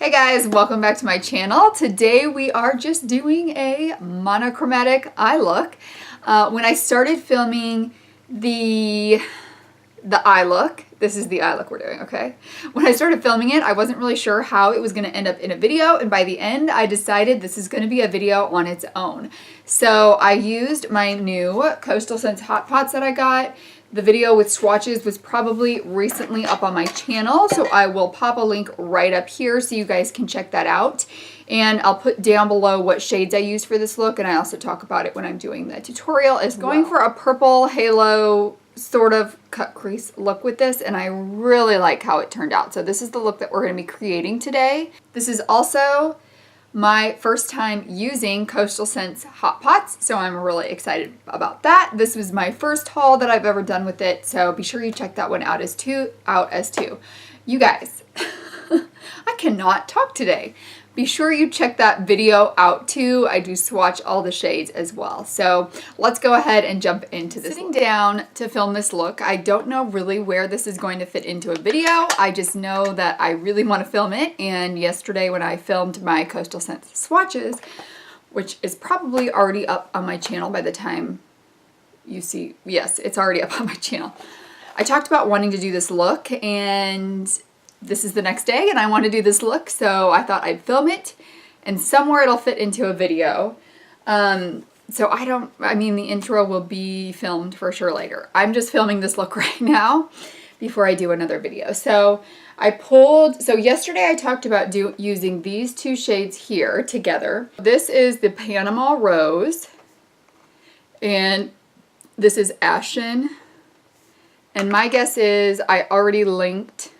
Hey guys, welcome back to my channel. Today we are just doing a monochromatic eye look. When I started filming the eye look, this is the eye look we're doing, okay? When I started filming it, I wasn't really sure how it was going to end up in a video, and by the end I decided this is going to be a video on its own. So I used my new Coastal Scents Hot Pots that I got. The video with swatches was probably recently up on my channel, so I will pop a link right up here so you guys can check that out. And I'll put down below what shades I use for this look, and I also talk about it when I'm doing the tutorial. Is going for a purple halo sort of cut crease look with this, and I really like how it turned out. So this is the look that we're going to be creating today. This is also my first time using Coastal Scents Hot Pots, so I'm really excited about that. This was my first haul that I've ever done with it, so be sure you check that one out as too. You guys, I cannot talk today. Be sure you check that video out too. I do swatch all the shades as well. So let's go ahead and jump into this. Sitting down to film this look, I don't know really where this is going to fit into a video. I just know that I really want to film it. And yesterday when I filmed my Coastal Scents swatches, which is probably already up on my channel by the time you see, yes, it's already up on my channel. I talked about wanting to do this look, and this is the next day and I want to do this look, so I thought I'd film it and somewhere it'll fit into a video. So I mean the intro will be filmed for sure later. I'm just filming this look right now before I do another video. So yesterday I talked about using these two shades here together. This is the Panama Rose and this is Ashen. And my guess is I already linked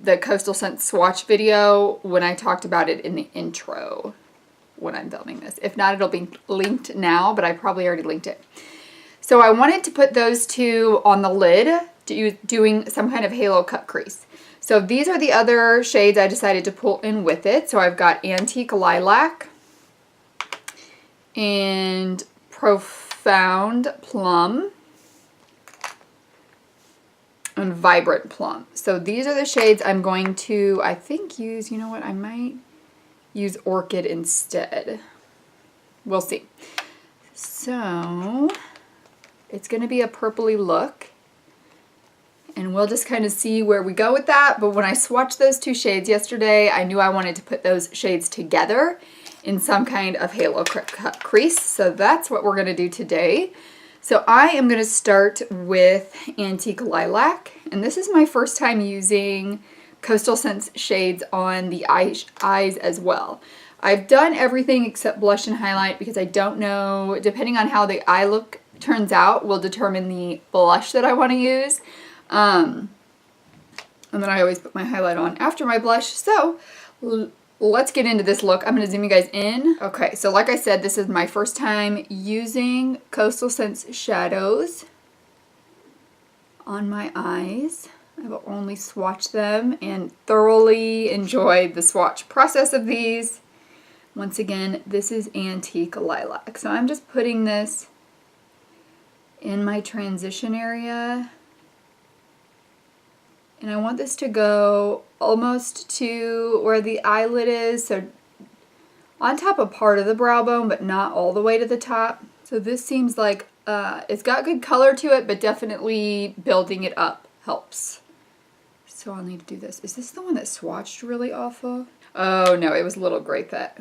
the Coastal Scents swatch video when I talked about it in the intro when I'm filming this. If not, it'll be linked now, but I probably already linked it. So I wanted to put those two on the lid, doing some kind of halo cut crease. So these are the other shades I decided to pull in with it. So I've got Antique Lilac and Profound Plum and Vibrant Plum. So these are the shades I'm going to, I think, use, you know what, I might use Orchid instead. We'll see. So it's going to be a purpley look, and we'll just kind of see where we go with that. But when I swatched those two shades yesterday, I knew I wanted to put those shades together in some kind of halo cut crease. So that's what we're going to do today. So I am going to start with Antique Lilac, and this is my first time using Coastal Scents shades on the eyes as well. I've done everything except blush and highlight because I don't know, depending on how the eye look turns out will determine the blush that I want to use. And then I always put my highlight on after my blush. So let's get into this look. I'm going to zoom you guys in. Okay, so like I said, this is my first time using Coastal Scents Schadows on my eyes. I will only swatch them and thoroughly enjoyed the swatch process of these. Once again, this is Antique Lilac. So I'm just putting this in my transition area. And I want this to go almost to where the eyelid is, so on top of part of the brow bone, but not all the way to the top. So this seems like it's got good color to it, but definitely building it up helps. So I'll need to do this. Is this the one that swatched really awful? Oh no, it was Little Grape Pet.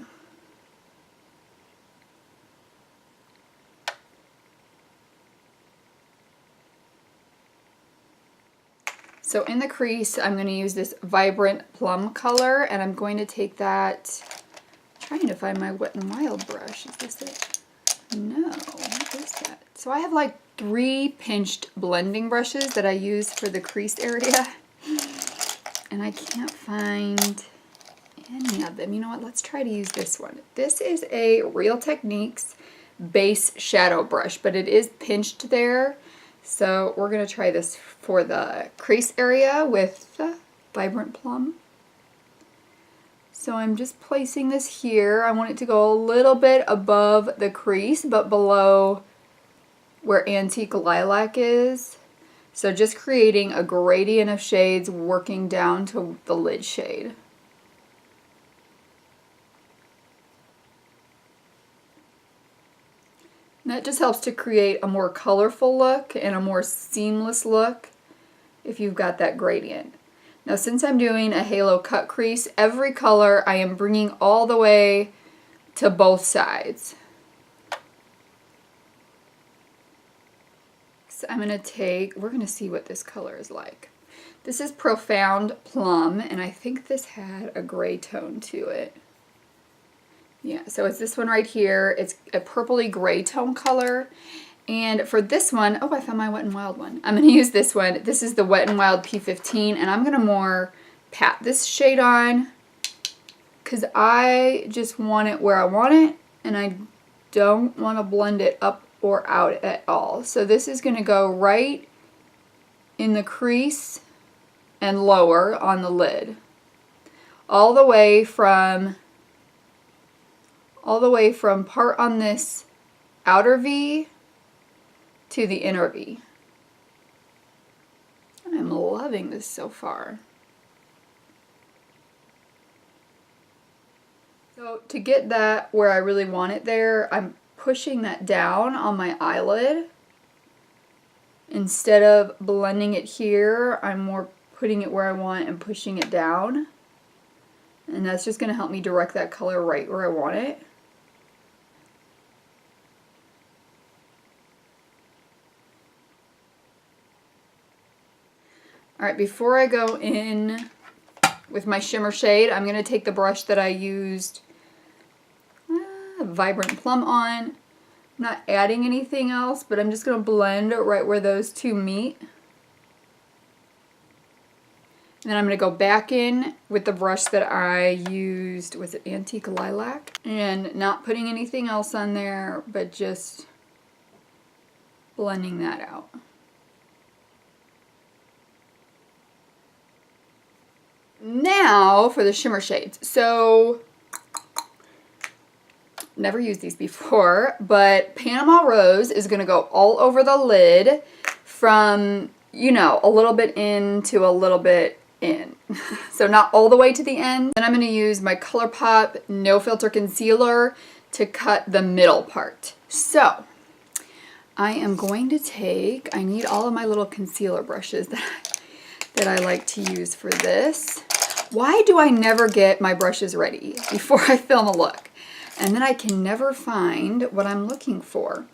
So in the crease, I'm going to use this Vibrant Plum color, and I'm going to take that, I'm trying to find my Wet n Wild brush. Is this it? No, what is that? So I have like 3 pinched blending brushes that I use for the crease area, and I can't find any of them. You know what, let's try to use this one. This is a Real Techniques base shadow brush, but it is pinched there. So we're going to try this for the crease area with Vibrant Plum. So I'm just placing this here. I want it to go a little bit above the crease, but below where Antique Lilac is. So just creating a gradient of shades working down to the lid shade. That just helps to create a more colorful look and a more seamless look if you've got that gradient. Now since I'm doing a halo cut crease, every color I am bringing all the way to both sides. So I'm going to take, we're going to see what this color is like. This is Profound Plum, and I think this had a gray tone to it. Yeah, so it's this one right here. It's a purpley gray tone color. And for this one, oh, I found my Wet n Wild one. I'm going to use this one. This is the Wet n Wild P15, and I'm going to more pat this shade on because I just want it where I want it, and I don't want to blend it up or out at all. So this is going to go right in the crease and lower on the lid. All the way from part on this outer V to the inner V. And I'm loving this so far. So to get that where I really want it there, I'm pushing that down on my eyelid. Instead of blending it here, I'm more putting it where I want and pushing it down. And that's just going to help me direct that color right where I want it. Alright, before I go in with my shimmer shade, I'm going to take the brush that I used Vibrant Plum on. I'm not adding anything else, but I'm just going to blend right where those two meet. And then I'm going to go back in with the brush that I used, was it Antique Lilac? And not putting anything else on there, but just blending that out. Now for the shimmer shades. So, never used these before, but Panama Rose is going to go all over the lid from, you know, a little bit in to a little bit in. So not all the way to the end. Then I'm going to use my ColourPop No Filter Concealer to cut the middle part. So I am going to take, I need all of my little concealer brushes that I like to use for this. Why do I never get my brushes ready before I film a look? And then I can never find what I'm looking for.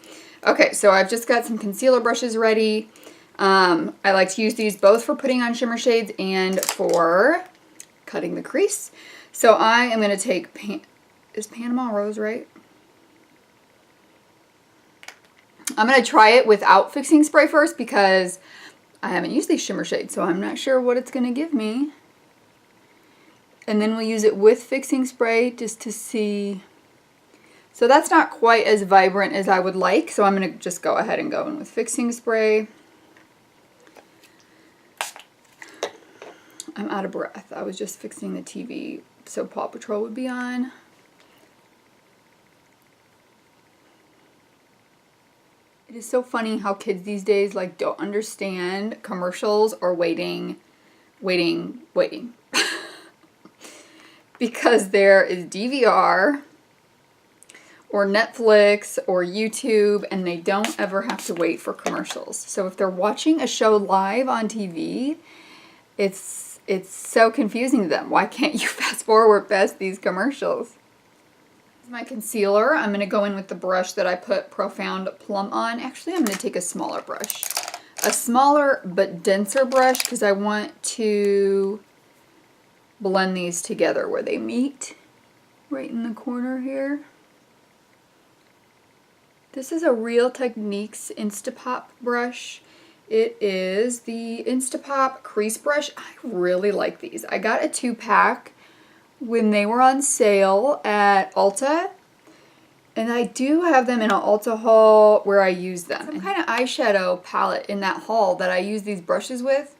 Okay, so I've just got some concealer brushes ready. I like to use these both for putting on shimmer shades and for cutting the crease. So I am going to take, is Panama Rose right? I'm going to try it without fixing spray first because I haven't used these shimmer shades, so I'm not sure what it's going to give me. And then we'll use it with fixing spray just to see. So that's not quite as vibrant as I would like, so I'm going to just go ahead and go in with fixing spray. I'm out of breath. I was just fixing the TV so Paw Patrol would be on. It is so funny how kids these days like don't understand commercials or waiting. Because there is DVR or Netflix or YouTube, and they don't ever have to wait for commercials. So if they're watching a show live on TV, it's so confusing to them. Why can't you fast forward past these commercials? This is my concealer. I'm going to go in with the brush that I put Profound Plum on. Actually, I'm going to take a smaller brush. A smaller but denser brush because I want to blend these together where they meet. Right in the corner here. This is a Real Techniques Instapop brush. It is the Instapop crease brush. I really like these. I got a 2-pack when they were on sale at Ulta. And I do have them in an Ulta haul where I use them. Some kind of eyeshadow palette in that haul that I use these brushes with.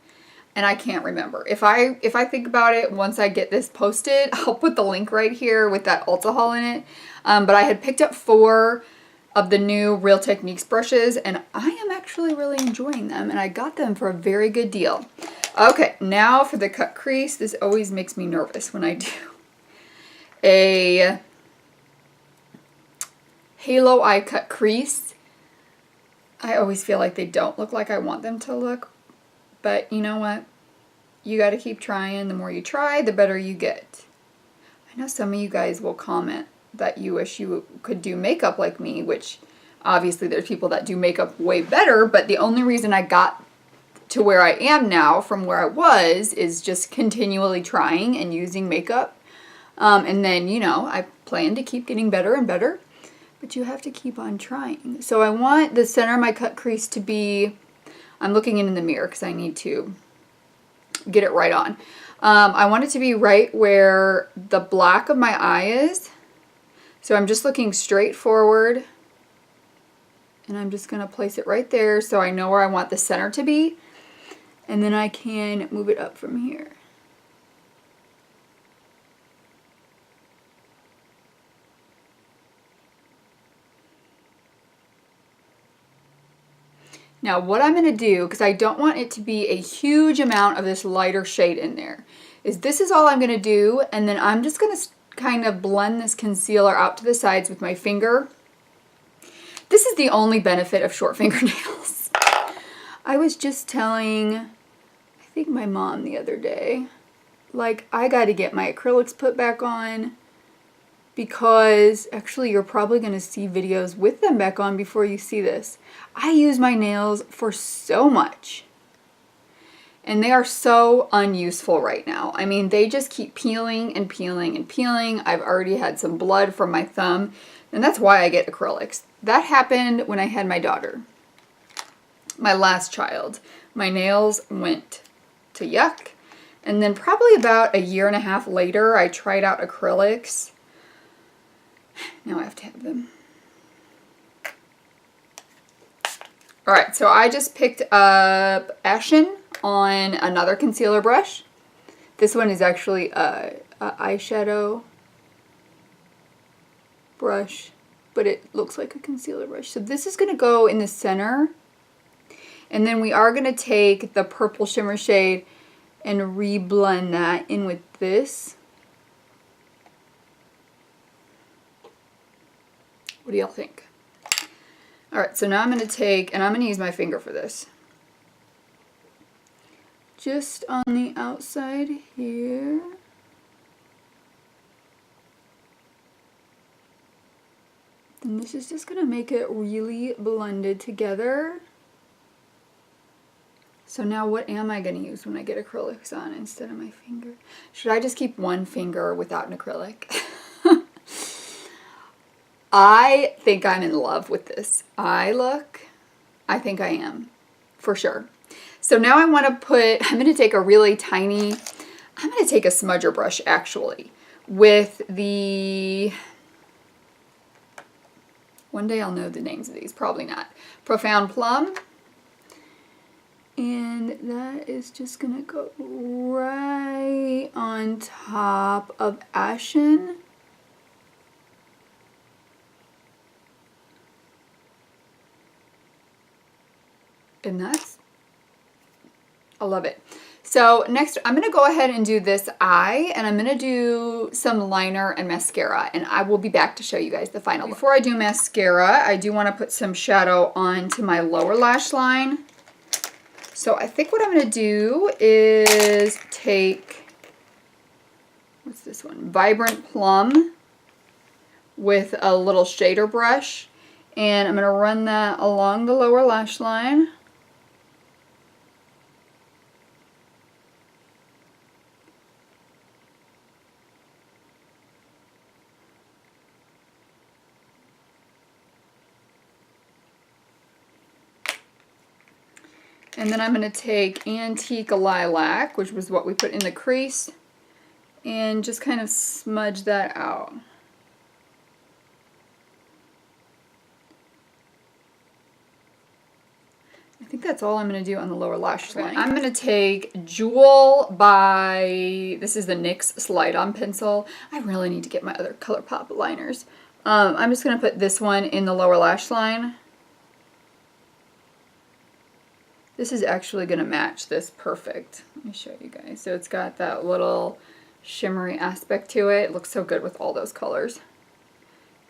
And I can't remember. If I think about it once I get this posted, I'll put the link right here with that Ulta haul in it. But I had picked up 4 of the new Real Techniques brushes, and I am actually really enjoying them, and I got them for a very good deal. Okay, now for the cut crease. This always makes me nervous when I do a halo eye cut crease. I always feel like they don't look like I want them to look, but you know what? You got to keep trying. The more you try, the better you get. I know some of you guys will comment that you wish you could do makeup like me, which obviously there's people that do makeup way better, but the only reason I got to where I am now from where I was is just continually trying and using makeup. And then, you know, I plan to keep getting better and better, but you have to keep on trying. So I want the center of my cut crease to be, I'm looking in the mirror because I need to get it right on. I want it to be right where the black of my eye is. So I'm just looking straight forward and I'm just going to place it right there so I know where I want the center to be. And then I can move it up from here. Now what I'm going to do, because I don't want it to be a huge amount of this lighter shade in there, is this is all I'm going to do, and then I'm just going to kind of blend this concealer out to the sides with my finger. This is the only benefit of short fingernails. I was just telling, I think my mom the other day, like I got to get my acrylics put back on, because actually you're probably going to see videos with them back on before you see this. I use my nails for so much. And they are so unuseful right now. I mean, they just keep peeling and peeling and peeling. I've already had some blood from my thumb, and that's why I get acrylics. That happened when I had my daughter, my last child. My nails went to yuck. And then probably about a year and a half later, I tried out acrylics. Now I have to have them. All right, so I just picked up Ashen on another concealer brush. This one is actually a eyeshadow brush, but it looks like a concealer brush. So this is going to go in the center, and then we are going to take the purple shimmer shade and re-blend that in with this. What do y'all think? All right, so now I'm going to take, and I'm going to use my finger for this, just on the outside here. And this is just going to make it really blended together. So now what am I going to use when I get acrylics on instead of my finger? Should I just keep one finger without an acrylic? I think I'm in love with this eye look. I think I am, for sure. So now I want to put, I'm going to take a really tiny, I'm going to take a smudger brush actually with the, one day I'll know the names of these, probably not. Profound Plum. And that is just going to go right on top of Ashen. And that's, I love it. So next I'm going to go ahead and do this eye, and I'm going to do some liner and mascara, and I will be back to show you guys the final look. Before I do mascara, I do want to put some shadow onto my lower lash line. So I think what I'm going to do is take, what's this one? Vibrant Plum with a little shader brush, and I'm going to run that along the lower lash line. And then I'm going to take Antique Lilac, which was what we put in the crease, and just kind of smudge that out. I think that's all I'm going to do on the lower lash line. I'm going to take Jewel by, this is the NYX Slide-On Pencil. I really need to get my other ColourPop liners. I'm just going to put this one in the lower lash line. This is actually going to match this perfect. Let me show you guys. So it's got that little shimmery aspect to it. It looks so good with all those colors.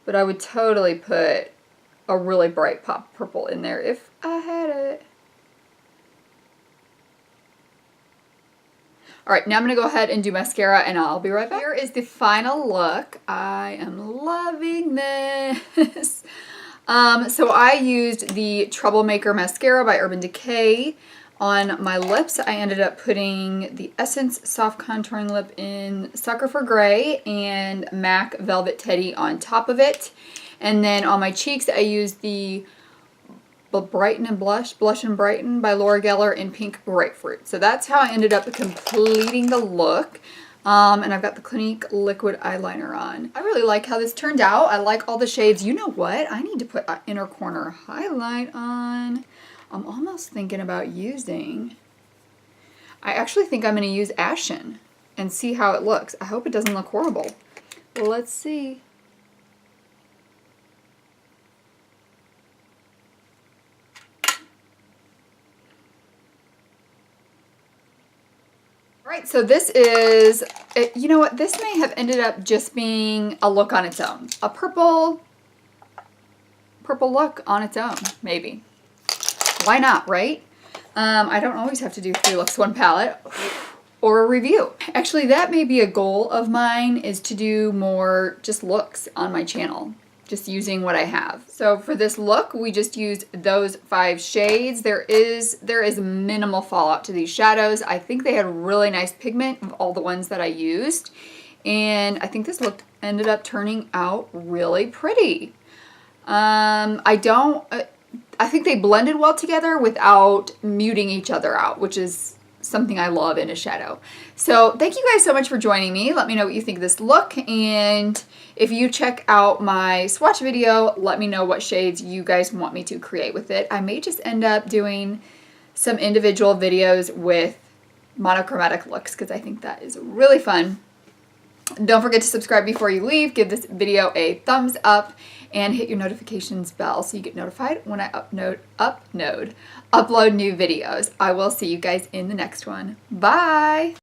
But I would totally put a really bright pop purple in there if I had it. All right, now I'm gonna go ahead and do mascara and I'll be right back. Here is the final look. I am loving this. So I used the Troublemaker mascara by Urban Decay on my lips. I ended up putting the Essence Soft Contouring Lip in Sucker for Grey and MAC Velvet Teddy on top of it. And then on my cheeks, I used the Brighten and Blush and Brighten by Laura Geller in Pink Grapefruit. So that's how I ended up completing the look. And I've got the Clinique liquid eyeliner on. I really like how this turned out. I like all the shades. You know what? I need to put an inner corner highlight on. I'm almost thinking about using, I actually think I'm going to use Ashen and see how it looks. I hope it doesn't look horrible. Well, let's see. Alright, so this is, you know what, this may have ended up just being a look on its own. A purple look on its own, maybe. Why not, right? I don't always have to do 3 looks, 1 palette, or a review. Actually, that may be a goal of mine, is to do more just looks on my channel. Just using what I have. So for this look, we just used those 5 shades. There is minimal fallout to these shadows. I think they had really nice pigment of all the ones that I used. And I think this look ended up turning out really pretty. I think they blended well together without muting each other out, which is something I love in a shadow. So thank you guys so much for joining me. Let me know what you think of this look, and if you check out my swatch video, let me know what shades you guys want me to create with it. I may just end up doing some individual videos with monochromatic looks because I think that is really fun. Don't forget to subscribe before you leave. Give this video a thumbs up and hit your notifications bell so you get notified when I upload new videos. I will see you guys in the next one. Bye!